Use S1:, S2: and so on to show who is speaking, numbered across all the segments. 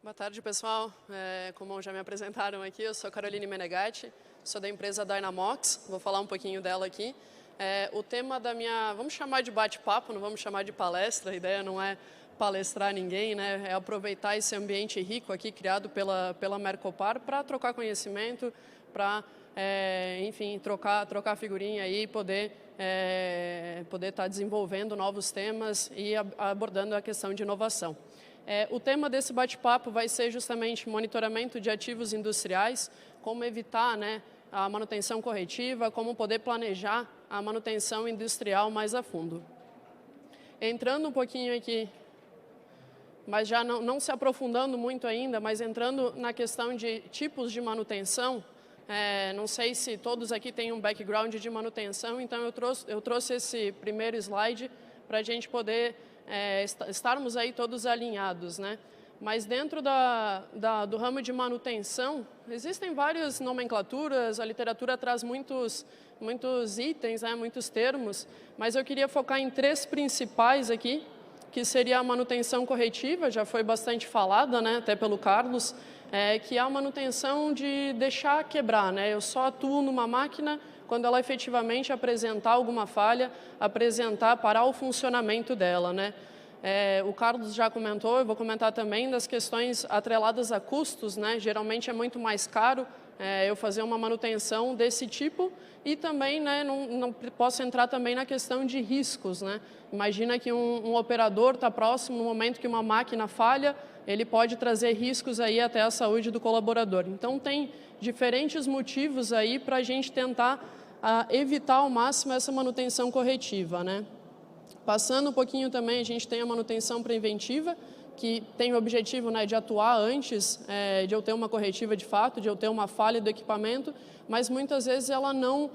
S1: Boa tarde, pessoal. Como já me apresentaram aqui, eu sou Caroline Menegatti, sou da empresa Dynamox, vou falar um pouquinho dela aqui. O tema da minha, vamos chamar de bate-papo, não vamos chamar de palestra, a ideia não é palestrar ninguém, né? É aproveitar esse ambiente rico aqui, criado pela Mercopar, para trocar conhecimento, para, enfim, trocar figurinha aí e poder estar desenvolvendo novos temas e abordando a questão de inovação. O tema desse bate-papo vai ser justamente monitoramento de ativos industriais, como evitar, né, a manutenção corretiva, como poder planejar a manutenção industrial mais a fundo. Entrando um pouquinho aqui, mas já não se aprofundando muito ainda, mas entrando na questão de tipos de manutenção, não sei se todos aqui têm um background de manutenção, então eu trouxe esse primeiro slide para a gente poder estarmos aí todos alinhados, né? Mas dentro do ramo de manutenção, existem várias nomenclaturas, a literatura traz muitos itens, né, muitos termos, mas eu queria focar em três principais aqui, que seria a manutenção corretiva, já foi bastante falada, né, até pelo Carlos, que é a manutenção de deixar quebrar, né? Eu só atuo numa máquina quando ela efetivamente apresentar alguma falha, parar o funcionamento dela, né? O Carlos já comentou, eu vou comentar também das questões atreladas a custos, né? Geralmente é muito mais caro eu fazer uma manutenção desse tipo e também, né, não posso entrar também na questão de riscos, né? Imagina que um operador está próximo no momento que uma máquina falha, ele pode trazer riscos aí até a saúde do colaborador. Então tem diferentes motivos aí para a gente tentar evitar ao máximo essa manutenção corretiva, né? Passando um pouquinho também, a gente tem a manutenção preventiva, que tem o objetivo, né, de atuar antes de eu ter uma corretiva de fato, de eu ter uma falha do equipamento, mas muitas vezes ela não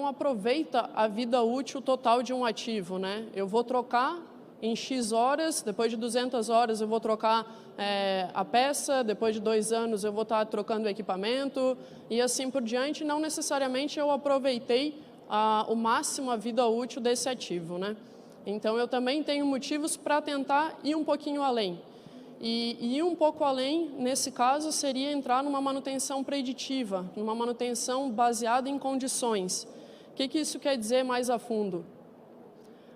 S1: aproveita a vida útil total de um ativo, né? Eu vou trocar em X horas, depois de 200 horas eu vou trocar a peça, depois de 2 anos eu vou estar trocando o equipamento e assim por diante, não necessariamente eu aproveitei o máximo a vida útil desse ativo, né? Então eu também tenho motivos para tentar ir um pouquinho além. E ir um pouco além, nesse caso, seria entrar numa manutenção preditiva, numa manutenção baseada em condições. O que isso quer dizer mais a fundo?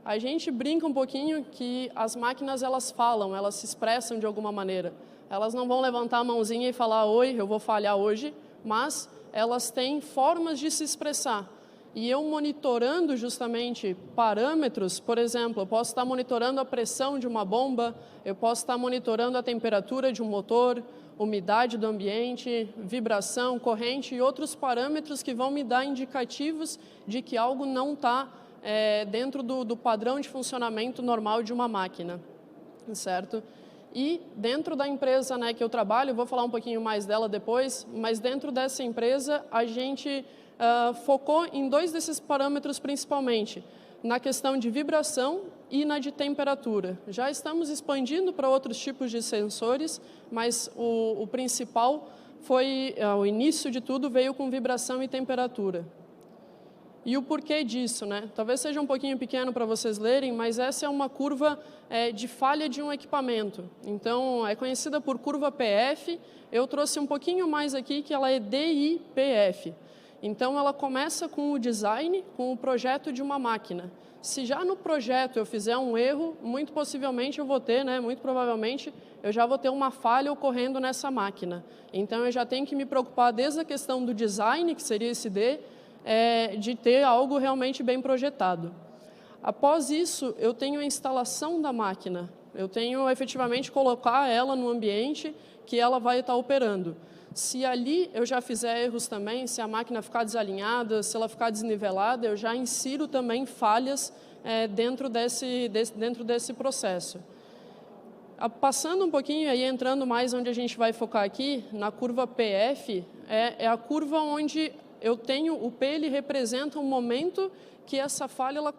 S1: A gente brinca um pouquinho que as máquinas elas falam, elas se expressam de alguma maneira. Elas não vão levantar a mãozinha e falar, oi, eu vou falhar hoje, mas elas têm formas de se expressar. E eu monitorando justamente parâmetros, por exemplo, eu posso estar monitorando a pressão de uma bomba, eu posso estar monitorando a temperatura de um motor, umidade do ambiente, vibração, corrente e outros parâmetros que vão me dar indicativos de que algo não está dentro do padrão de funcionamento normal de uma máquina, certo? E dentro da empresa, né, que eu trabalho, vou falar um pouquinho mais dela depois, mas dentro dessa empresa a gente focou em 2 desses parâmetros principalmente, na questão de vibração e na de temperatura. Já estamos expandindo para outros tipos de sensores, mas o principal foi, o início de tudo veio com vibração e temperatura. E o porquê disso, né? Talvez seja um pouquinho pequeno para vocês lerem, mas essa é uma curva de falha de um equipamento. Então, é conhecida por curva PF. Eu trouxe um pouquinho mais aqui, que ela é DIPF. Então, ela começa com o design, com o projeto de uma máquina. Se já no projeto eu fizer um erro, muito possivelmente eu vou ter, né, muito provavelmente, eu já vou ter uma falha ocorrendo nessa máquina. Então, eu já tenho que me preocupar desde a questão do design, que seria esse D, de ter algo realmente bem projetado. Após isso, eu tenho a instalação da máquina. Eu tenho efetivamente colocar ela no ambiente que ela vai estar operando. Se ali eu já fizer erros também, se a máquina ficar desalinhada, se ela ficar desnivelada, eu já insiro também falhas dentro desse processo. Passando um pouquinho, aí entrando mais onde a gente vai focar aqui, na curva PF, é a curva onde eu tenho, o P ele representa um momento que essa falha ela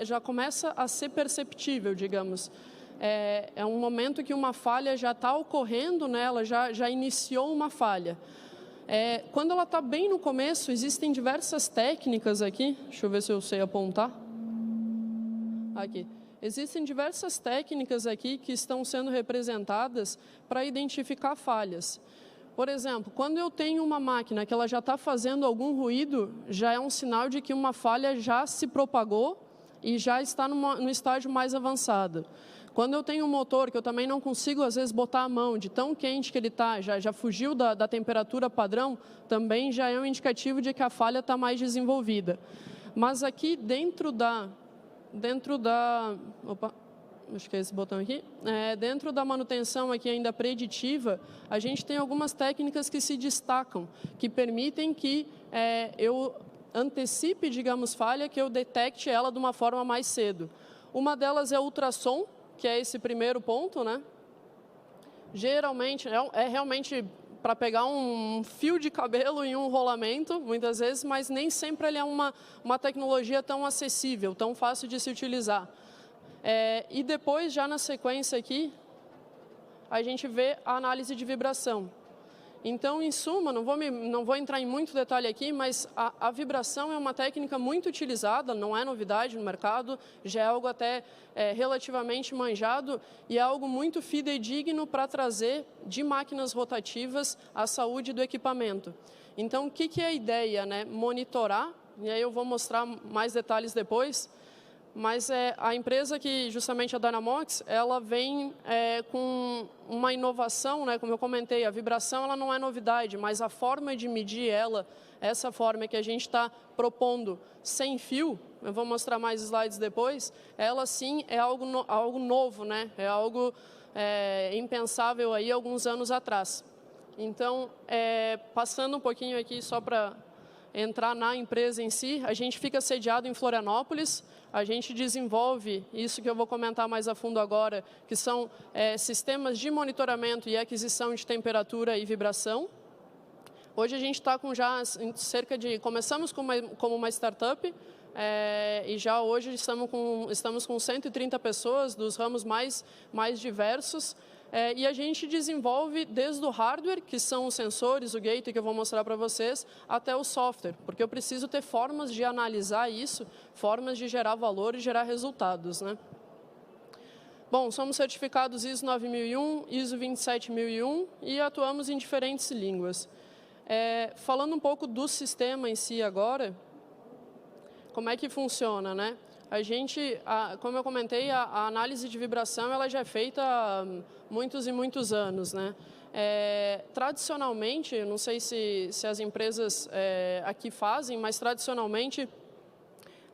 S1: já começa a ser perceptível, digamos. É um momento que uma falha já está ocorrendo, né? Ela já iniciou uma falha. Quando ela está bem no começo, existem diversas técnicas aqui, deixa eu ver se eu sei apontar. Aqui. Existem diversas técnicas aqui que estão sendo representadas para identificar falhas. Por exemplo, quando eu tenho uma máquina que ela já está fazendo algum ruído, já é um sinal de que uma falha já se propagou e já está no estágio mais avançado. Quando eu tenho um motor que eu também não consigo, às vezes, botar a mão de tão quente que ele está, já fugiu da temperatura padrão, também já é um indicativo de que a falha está mais desenvolvida. Mas aqui dentro da opa, acho que é esse botão aqui. Dentro da manutenção aqui ainda preditiva, a gente tem algumas técnicas que se destacam, que permitem que eu antecipe, digamos, falha, que eu detecte ela de uma forma mais cedo. Uma delas é o ultrassom, que é esse primeiro ponto, né? Geralmente, é realmente para pegar um fio de cabelo em um rolamento, muitas vezes, mas nem sempre ele é uma tecnologia tão acessível, tão fácil de se utilizar. E depois, já na sequência aqui, a gente vê a análise de vibração. Então, em suma, não vou entrar em muito detalhe aqui, mas a vibração é uma técnica muito utilizada, não é novidade no mercado, já é algo até relativamente manjado e é algo muito fidedigno para trazer de máquinas rotativas a saúde do equipamento. Então, o que é a ideia, né? Monitorar, e aí eu vou mostrar mais detalhes depois, mas a empresa que, justamente a Dynamox, ela vem com uma inovação, né? Como eu comentei, a vibração ela não é novidade, mas a forma de medir ela, essa forma que a gente está propondo sem fio, eu vou mostrar mais slides depois, ela sim é algo novo, né? É algo impensável aí alguns anos atrás. Então, passando um pouquinho aqui só para entrar na empresa em si, a gente fica sediado em Florianópolis, a gente desenvolve isso que eu vou comentar mais a fundo agora, que são sistemas de monitoramento e aquisição de temperatura e vibração. Hoje a gente está com já começamos como uma startup, e já hoje estamos com 130 pessoas dos ramos mais diversos, e a gente desenvolve desde o hardware, que são os sensores, o gateway que eu vou mostrar para vocês, até o software, porque eu preciso ter formas de analisar isso, formas de gerar valor e gerar resultados, né? Bom, somos certificados ISO 9001, ISO 27001 e atuamos em diferentes línguas. Falando um pouco do sistema em si agora, como é que funciona, né? A gente, como eu comentei, a análise de vibração ela já é feita há muitos e muitos anos, né? Tradicionalmente, não sei se as empresas aqui fazem, mas tradicionalmente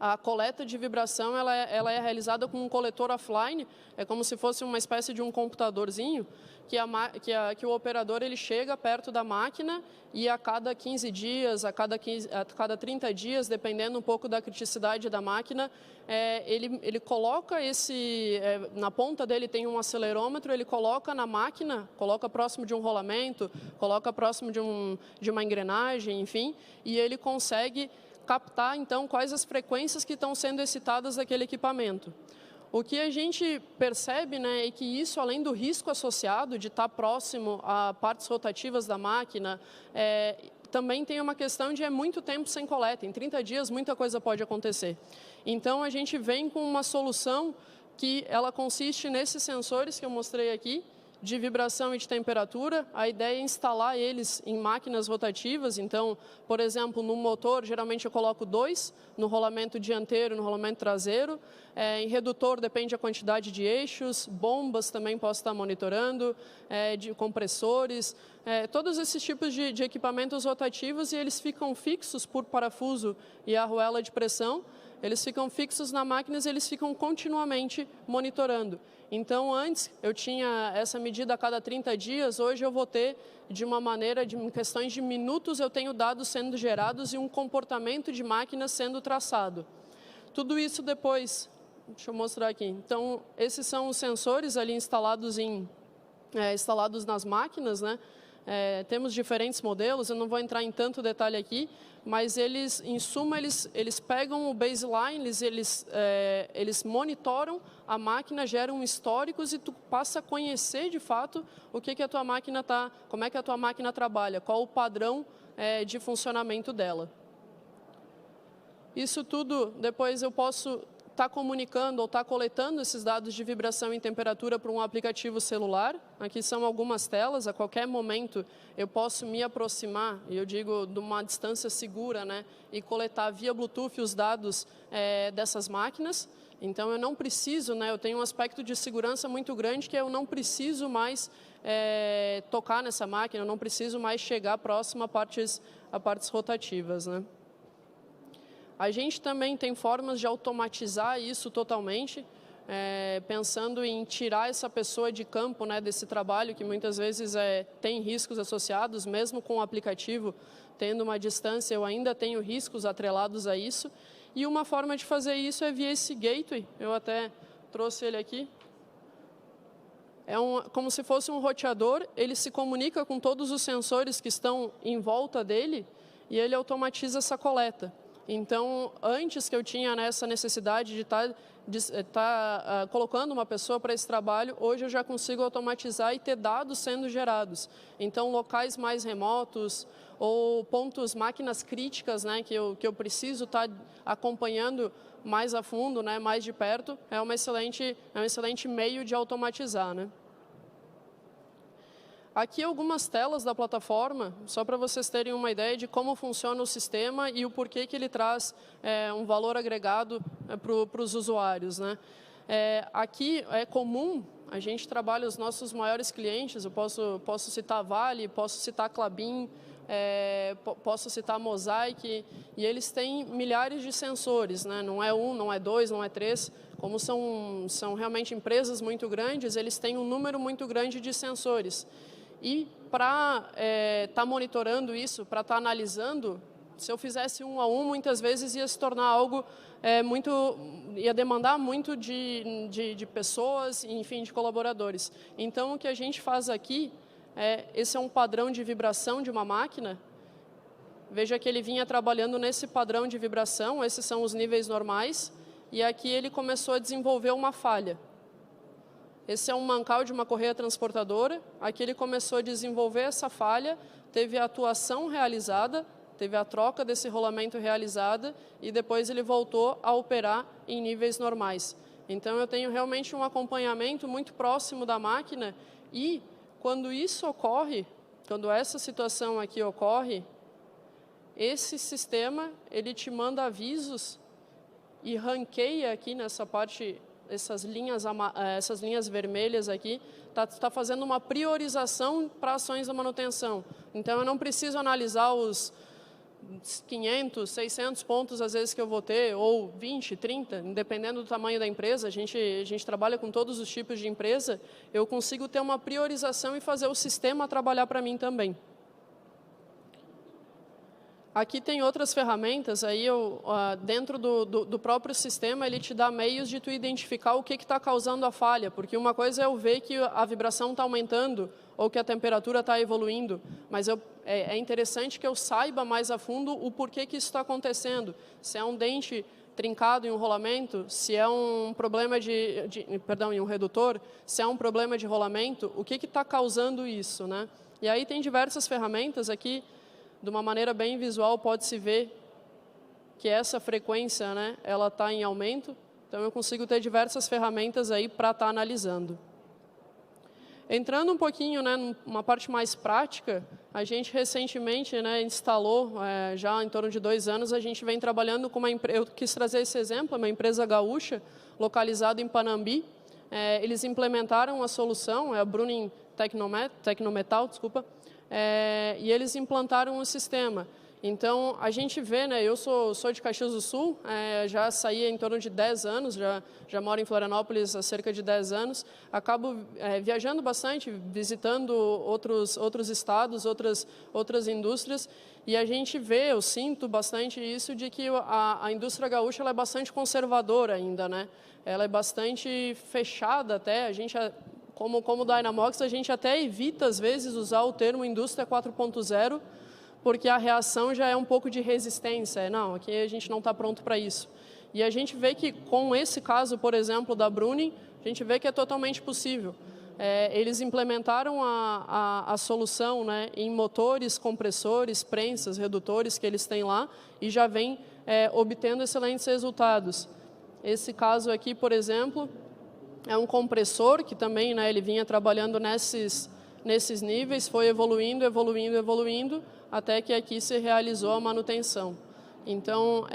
S1: a coleta de vibração ela é realizada com um coletor offline, é como se fosse uma espécie de um computadorzinho, que o operador ele chega perto da máquina e a cada 15 dias, a cada 30 dias, dependendo um pouco da criticidade da máquina, ele coloca na ponta dele tem um acelerômetro, ele coloca na máquina, coloca próximo de um rolamento, coloca próximo de uma engrenagem, enfim, e ele consegue captar, então, quais as frequências que estão sendo excitadas daquele equipamento. O que a gente percebe, né, é que isso, além do risco associado de estar próximo a partes rotativas da máquina, também tem uma questão de muito tempo sem coleta. Em 30 dias, muita coisa pode acontecer. Então, a gente vem com uma solução que ela consiste nesses sensores que eu mostrei aqui, de vibração e de temperatura. A ideia é instalar eles em máquinas rotativas. Então, por exemplo, no motor, geralmente eu coloco 2, no rolamento dianteiro, no rolamento traseiro. Em redutor, depende da quantidade de eixos. Bombas também posso estar monitorando, de compressores. Todos esses tipos de equipamentos rotativos, e eles ficam fixos por parafuso e arruela de pressão. Eles ficam fixos na máquina e eles ficam continuamente monitorando. Então, antes eu tinha essa medida a cada 30 dias, hoje eu vou ter, de uma maneira, em questões de minutos, eu tenho dados sendo gerados e um comportamento de máquina sendo traçado. Tudo isso depois, deixa eu mostrar aqui. Então, esses são os sensores ali instalados nas máquinas, né? Temos diferentes modelos, eu não vou entrar em tanto detalhe aqui, mas eles, em suma, eles pegam o baseline, eles monitoram a máquina, geram históricos e tu passa a conhecer de fato o que a tua máquina como é que a tua máquina trabalha, qual o padrão de funcionamento dela. Isso tudo depois eu posso está comunicando ou está coletando esses dados de vibração e temperatura para um aplicativo celular. Aqui são algumas telas, a qualquer momento eu posso me aproximar, e eu digo de uma distância segura, né, e coletar via Bluetooth os dados dessas máquinas. Então, eu não preciso, né, eu tenho um aspecto de segurança muito grande que eu não preciso mais tocar nessa máquina, eu não preciso mais chegar próximo a partes rotativas, né. A gente também tem formas de automatizar isso totalmente, pensando em tirar essa pessoa de campo, né, desse trabalho que muitas vezes tem riscos associados, mesmo com o aplicativo tendo uma distância, eu ainda tenho riscos atrelados a isso. E uma forma de fazer isso é via esse gateway, eu até trouxe ele aqui. Como se fosse um roteador, ele se comunica com todos os sensores que estão em volta dele e ele automatiza essa coleta. Então, antes que eu tinha essa necessidade de estar colocando uma pessoa para esse trabalho, hoje eu já consigo automatizar e ter dados sendo gerados. Então, locais mais remotos ou pontos, máquinas críticas, né, que eu preciso estar acompanhando mais a fundo, né, mais de perto, é um excelente meio de automatizar, né. Aqui algumas telas da plataforma, só para vocês terem uma ideia de como funciona o sistema e o porquê que ele traz um valor agregado para os usuários, né? Aqui é comum, a gente trabalha os nossos maiores clientes, eu posso citar Vale, posso citar Klabin, posso citar Mosaic, e eles têm milhares de sensores, né? Não é um, não é dois, não é três, como são realmente empresas muito grandes, eles têm um número muito grande de sensores. E para estar monitorando isso, para estar analisando, se eu fizesse um a um, muitas vezes ia se tornar algo ia demandar muito de pessoas, enfim, de colaboradores. Então, o que a gente faz aqui, esse é um padrão de vibração de uma máquina. Veja que ele vinha trabalhando nesse padrão de vibração, esses são os níveis normais, e aqui ele começou a desenvolver uma falha. Esse é um mancal de uma correia transportadora, aqui ele começou a desenvolver essa falha, teve a atuação realizada, teve a troca desse rolamento realizada e depois ele voltou a operar em níveis normais. Então, eu tenho realmente um acompanhamento muito próximo da máquina e, quando isso ocorre, quando essa situação aqui ocorre, esse sistema, ele te manda avisos e ranqueia aqui nessa parte, essas linhas vermelhas aqui, está fazendo uma priorização para ações da manutenção. Então, eu não preciso analisar os 500, 600 pontos, às vezes, que eu vou ter, ou 20, 30, dependendo do tamanho da empresa, a gente trabalha com todos os tipos de empresa, eu consigo ter uma priorização e fazer o sistema trabalhar para mim também. Aqui tem outras ferramentas, aí dentro do próprio sistema, ele te dá meios de tu identificar o que está causando a falha, porque uma coisa é eu ver que a vibração está aumentando ou que a temperatura está evoluindo, mas é interessante que eu saiba mais a fundo o porquê que isso está acontecendo. Se é um dente trincado em um rolamento, se é um problema em um redutor, se é um problema de rolamento, o que está causando isso, né? E aí tem diversas ferramentas aqui. De uma maneira bem visual, pode-se ver que essa frequência, né, ela está em aumento. Então, eu consigo ter diversas ferramentas aí para estar analisando. Entrando um pouquinho, né, numa parte mais prática, a gente recentemente, né, instalou, já em torno de 2 anos, a gente vem trabalhando com uma empresa, eu quis trazer esse exemplo, uma empresa gaúcha, localizada em Panambi. Eles implementaram a solução, a Bruning Tecnometal, desculpa, e eles implantaram o sistema. Então, a gente vê, né, eu sou de Caxias do Sul, já saí em torno de 10 anos, já moro em Florianópolis há cerca de 10 anos, acabo viajando bastante, visitando outros estados, outras indústrias, e a gente vê, eu sinto bastante isso, de que a indústria gaúcha ela é bastante conservadora ainda, né? Ela é bastante fechada até, a gente... Como Dynamox, a gente até evita, às vezes, usar o termo indústria 4.0, porque a reação já é um pouco de resistência. Não, aqui a gente não está pronto para isso. E a gente vê que, com esse caso, por exemplo, da Bruning, a gente vê que é totalmente possível. Eles implementaram a solução, né, em motores, compressores, prensas, redutores que eles têm lá, e já vem obtendo excelentes resultados. Esse caso aqui, por exemplo, é um compressor que também, né, ele vinha trabalhando nesses níveis, foi evoluindo, até que aqui se realizou a manutenção. Então,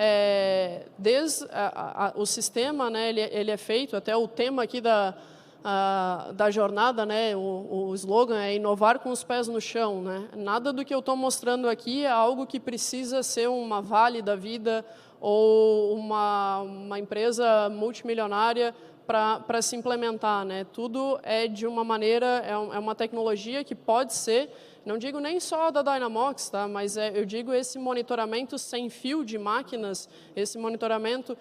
S1: o sistema, né, ele é feito, até o tema aqui da jornada, né, o slogan é inovar com os pés no chão. Né? Nada do que eu estou mostrando aqui é algo que precisa ser uma Vale da vida ou uma empresa multimilionária para se implementar. Né? Tudo é de uma maneira, é uma tecnologia que pode ser, não digo nem só da Dynamox, tá? Mas eu digo esse monitoramento sem fio de máquinas, esse monitoramento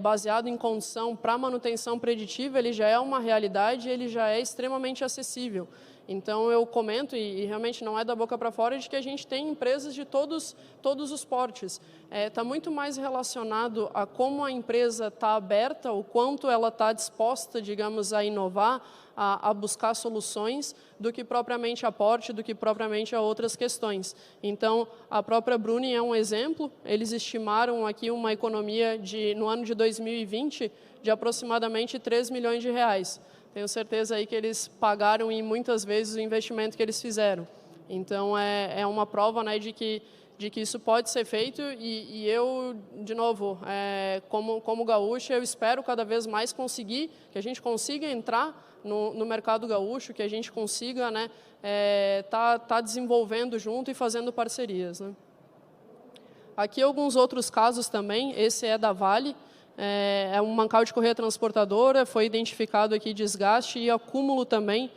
S1: baseado em condição para manutenção preditiva, ele já é uma realidade, ele já é extremamente acessível. Então, eu comento, e realmente não é da boca para fora, de que a gente tem empresas de todos os portes. Está muito mais relacionado a como a empresa está aberta, o quanto ela está disposta, digamos, a inovar, a buscar soluções, do que propriamente a porte, do que propriamente a outras questões. Então, a própria Bruni é um exemplo. Eles estimaram aqui uma economia, no ano de 2020, de aproximadamente 3 milhões de reais. Tenho certeza aí que eles pagaram e muitas vezes o investimento que eles fizeram. Então, é uma prova, né, de que isso pode ser feito e eu, de novo, como gaúcho, eu espero cada vez mais que a gente consiga entrar no mercado gaúcho, que a gente consiga, né, tá desenvolvendo junto e fazendo parcerias. Né? Aqui alguns outros casos também, esse é da Vale. É um mancal de correia transportadora, foi identificado aqui desgaste e acúmulo também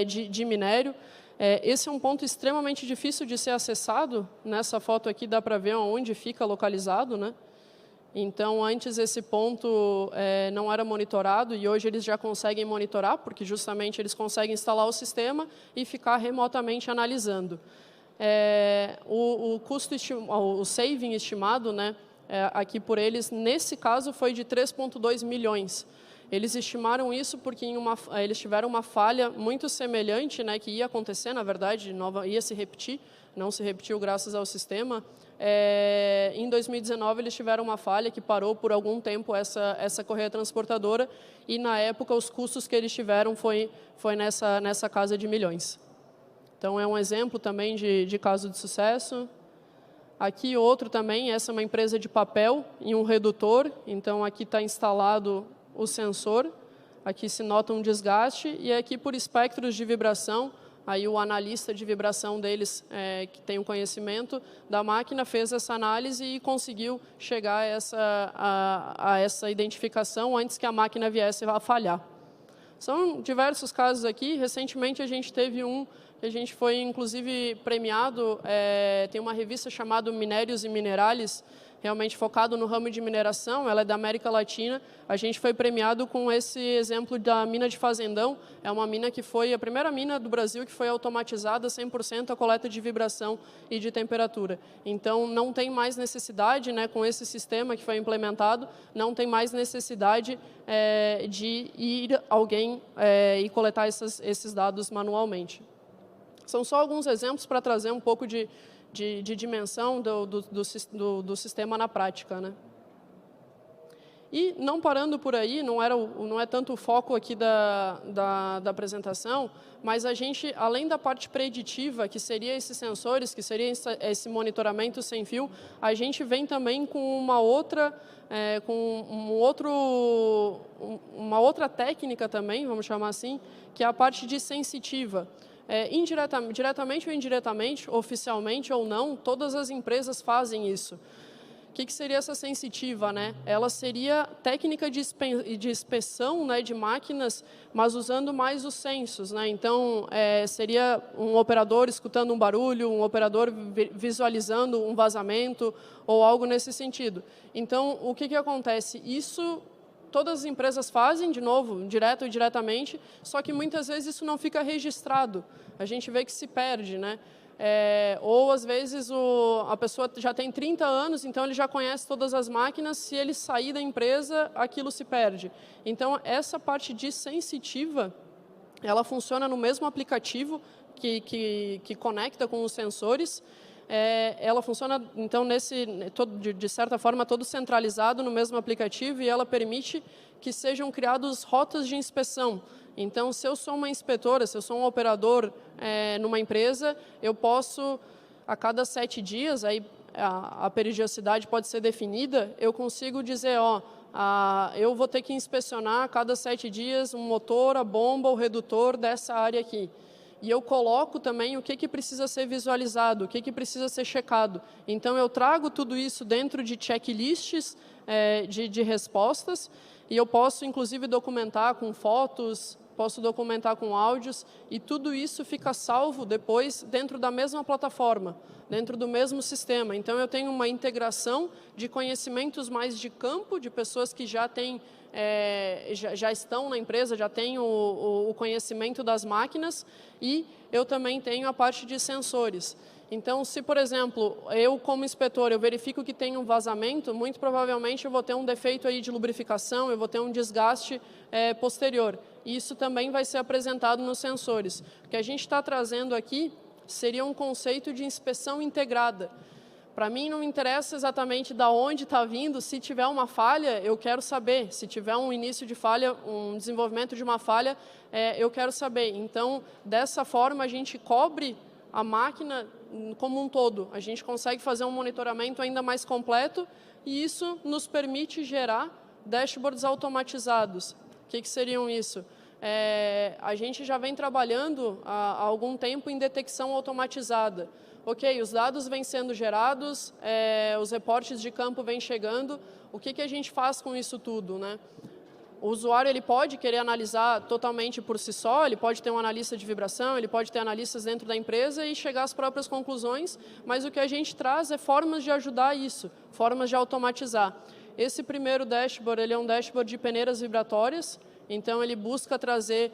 S1: de minério. Esse é um ponto extremamente difícil de ser acessado. Nessa foto aqui dá para ver onde fica localizado. Né? Então, antes esse ponto não era monitorado e hoje eles já conseguem monitorar, porque justamente eles conseguem instalar o sistema e ficar remotamente analisando. O saving estimado, né, aqui por eles, nesse caso, foi de 3,2 milhões. Eles estimaram isso porque eles tiveram uma falha muito semelhante, né, que ia acontecer, na verdade, ia se repetir, não se repetiu graças ao sistema. Em 2019, eles tiveram uma falha que parou por algum tempo essa correia transportadora e, na época, os custos que eles tiveram foi nessa casa de milhões. Então, é um exemplo também de caso de sucesso. Aqui outro também, essa é uma empresa de papel em um redutor, então aqui está instalado o sensor, aqui se nota um desgaste e aqui por espectros de vibração, aí o analista de vibração deles, que tem o conhecimento da máquina, fez essa análise e conseguiu chegar a essa identificação antes que a máquina viesse a falhar. São diversos casos aqui, recentemente a gente teve a gente foi, inclusive, premiado, tem uma revista chamada Minérios e Minerales, realmente focado no ramo de mineração, ela é da América Latina. A gente foi premiado com esse exemplo da mina de Fazendão, é uma mina que foi a primeira mina do Brasil que foi automatizada 100% a coleta de vibração e de temperatura. Então, não tem mais necessidade, né, com esse sistema que foi implementado, não tem mais necessidade de ir alguém e coletar esses dados manualmente. São só alguns exemplos para trazer um pouco de dimensão do sistema na prática. Né? E, não parando por aí, não é tanto o foco aqui da apresentação, mas a gente, além da parte preditiva, que seria esses sensores, que seria esse monitoramento sem fio, a gente vem também com uma outra técnica também, vamos chamar assim, que é a parte de sensitiva. Diretamente ou indiretamente, oficialmente ou não, todas as empresas fazem isso. O que seria essa sensitiva? Né? Ela seria técnica de inspeção, né, de máquinas, mas usando mais os sensos. Né? Então, seria um operador escutando um barulho, um operador visualizando um vazamento ou algo nesse sentido. Então, o que acontece? Isso todas as empresas fazem, de novo, direto ou indiretamente, só que muitas vezes isso não fica registrado. A gente vê que se perde, né? Ou, às vezes, a pessoa já tem 30 anos, então ele já conhece todas as máquinas, se ele sair da empresa, aquilo se perde. Então, essa parte de sensitiva, ela funciona no mesmo aplicativo que conecta com os sensores, ela funciona, então, de certa forma, todo centralizado no mesmo aplicativo, e ela permite que sejam criadas rotas de inspeção. Então, se eu sou uma inspetora, se eu sou um operador numa empresa, eu posso, a cada 7 dias, aí a periodicidade pode ser definida, eu consigo dizer, eu vou ter que inspecionar a cada 7 dias um motor, a bomba, o redutor dessa área aqui. E eu coloco também o que precisa ser visualizado, o que precisa ser checado. Então, eu trago tudo isso dentro de checklists de respostas, e eu posso, inclusive, documentar com fotos, posso documentar com áudios, e tudo isso fica salvo depois dentro da mesma plataforma, dentro do mesmo sistema. Então, eu tenho uma integração de conhecimentos mais de campo, de pessoas que já têm, já estão na empresa, já têm o conhecimento das máquinas, e eu também tenho a parte de sensores. Então, se, por exemplo, eu como inspetor, eu verifico que tem um vazamento, muito provavelmente eu vou ter um defeito aí de lubrificação, eu vou ter um desgaste posterior. Isso também vai ser apresentado nos sensores. O que a gente está trazendo aqui seria um conceito de inspeção integrada. Para mim, não interessa exatamente de onde está vindo. Se tiver uma falha, eu quero saber. Se tiver um início de falha, um desenvolvimento de uma falha, eu quero saber. Então, dessa forma, a gente cobre a máquina como um todo. A gente consegue fazer um monitoramento ainda mais completo, e isso nos permite gerar dashboards automatizados. O que seriam isso? A gente já vem trabalhando há algum tempo em detecção automatizada. Ok, os dados vêm sendo gerados, os reportes de campo vêm chegando. O que a gente faz com isso tudo, né? O usuário ele pode querer analisar totalmente por si só, ele pode ter um analista de vibração, ele pode ter analistas dentro da empresa e chegar às próprias conclusões, mas o que a gente traz é formas de ajudar isso, formas de automatizar. Esse primeiro dashboard, ele é um dashboard de peneiras vibratórias, então ele busca trazer,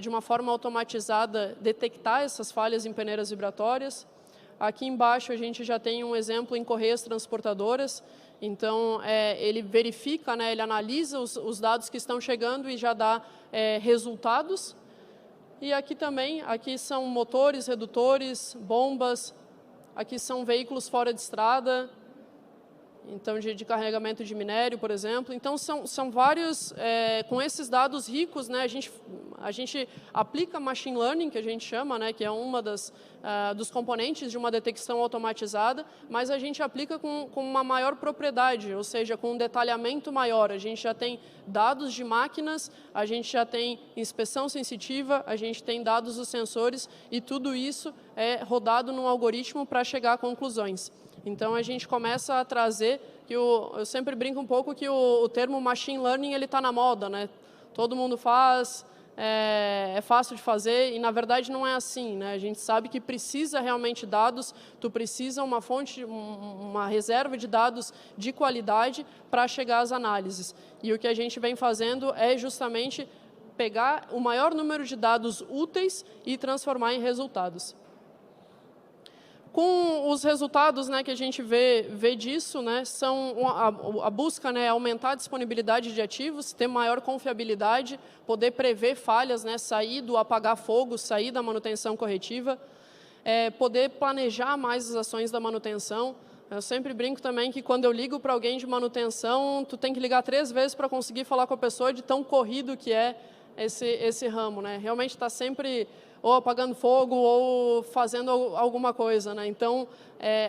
S1: de uma forma automatizada, detectar essas falhas em peneiras vibratórias. Aqui embaixo a gente já tem um exemplo em correias transportadoras. Então, ele verifica, né, ele analisa os dados que estão chegando e já dá resultados. E aqui também, aqui são motores, redutores, bombas, aqui são veículos fora de estrada, então de carregamento de minério, por exemplo. Então, são vários, com esses dados ricos, né, a gente aplica machine learning, que a gente chama, né, que é uma dos componentes de uma detecção automatizada, mas a gente aplica com uma maior propriedade, ou seja, com um detalhamento maior. A gente já tem dados de máquinas, a gente já tem inspeção sensitiva, a gente tem dados dos sensores, e tudo isso é rodado num algoritmo para chegar a conclusões. Então, a gente começa a trazer, eu sempre brinco um pouco que o termo machine learning está na moda, né? Todo mundo faz, é fácil de fazer, e na verdade não é assim, né? A gente sabe que precisa realmente dados, tu precisa uma fonte, uma reserva de dados de qualidade para chegar às análises. E o que a gente vem fazendo é justamente pegar o maior número de dados úteis e transformar em resultados. Com os resultados, né, que a gente vê disso, né, são a busca, né, aumentar a disponibilidade de ativos, ter maior confiabilidade, poder prever falhas, né, sair do apagar fogo, sair da manutenção corretiva, poder planejar mais as ações da manutenção. Eu sempre brinco também que quando eu ligo para alguém de manutenção, tu tem que ligar 3 vezes para conseguir falar com a pessoa, de tão corrido que é esse ramo, né? Realmente está sempre ou apagando fogo ou fazendo alguma coisa, né? Então,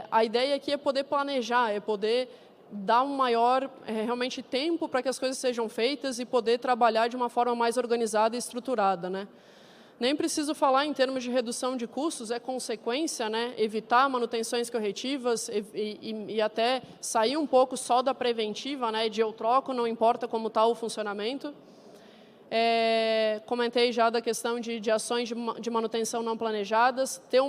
S1: a ideia aqui é poder planejar, é poder dar um maior, realmente, tempo para que as coisas sejam feitas e poder trabalhar de uma forma mais organizada e estruturada, né? Nem preciso falar em termos de redução de custos, é consequência, né? Evitar manutenções corretivas e até sair um pouco só da preventiva, né? De eu troco, não importa como está o funcionamento. Comentei já da questão de ações de manutenção não planejadas, ter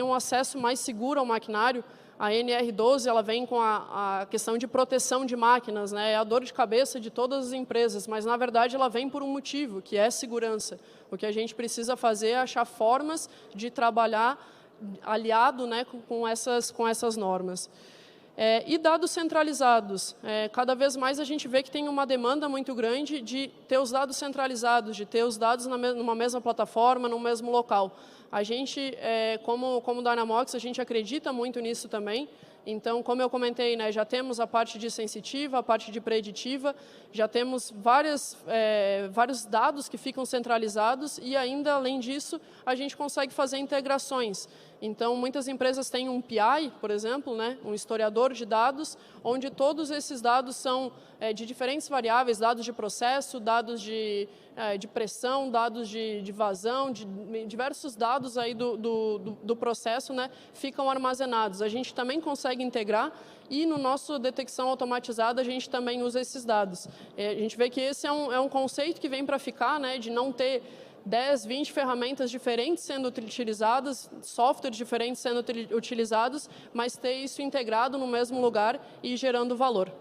S1: um acesso mais seguro ao maquinário. A NR12 ela vem com a questão de proteção de máquinas, né? É a dor de cabeça de todas as empresas, mas na verdade ela vem por um motivo, que é segurança. O que a gente precisa fazer é achar formas de trabalhar aliado, né, com essas normas. E dados centralizados. Cada vez mais a gente vê que tem uma demanda muito grande de ter os dados centralizados, de ter os dados numa mesma plataforma, no mesmo local. A gente, como Dynamox, a gente acredita muito nisso também. Então, como eu comentei, né, já temos a parte de sensitiva, a parte de preditiva, já temos vários dados que ficam centralizados e ainda, além disso, a gente consegue fazer integrações. Então, muitas empresas têm um PI, por exemplo, né, um historiador de dados, onde todos esses dados são de diferentes variáveis, dados de processo, dados de pressão, dados de vazão, diversos dados aí do processo, né, ficam armazenados. A gente também consegue integrar e no nosso detecção automatizada a gente também usa esses dados. A gente vê que esse é um conceito que vem para ficar, né, de não ter 10, 20 ferramentas diferentes sendo utilizadas, softwares diferentes sendo utilizados, mas ter isso integrado no mesmo lugar e gerando valor.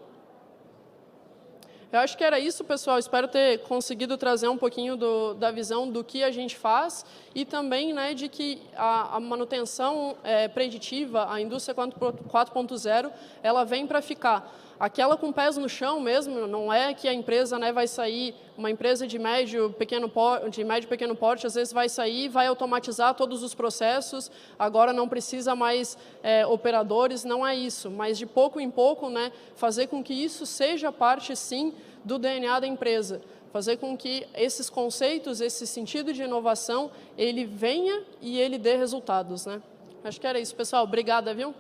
S1: Eu acho que era isso, pessoal. Espero ter conseguido trazer um pouquinho da visão do que a gente faz e também, né, de que a manutenção preditiva, a indústria 4.0, ela vem para ficar. Aquela com pés no chão mesmo, não é que a empresa, né, vai sair, uma empresa de médio pequeno porte, às vezes vai sair, vai automatizar todos os processos, agora não precisa mais operadores, não é isso, mas de pouco em pouco, né, fazer com que isso seja parte, sim, do DNA da empresa, fazer com que esses conceitos, esse sentido de inovação, ele venha e ele dê resultados, né? Acho que era isso, pessoal. Obrigada, viu?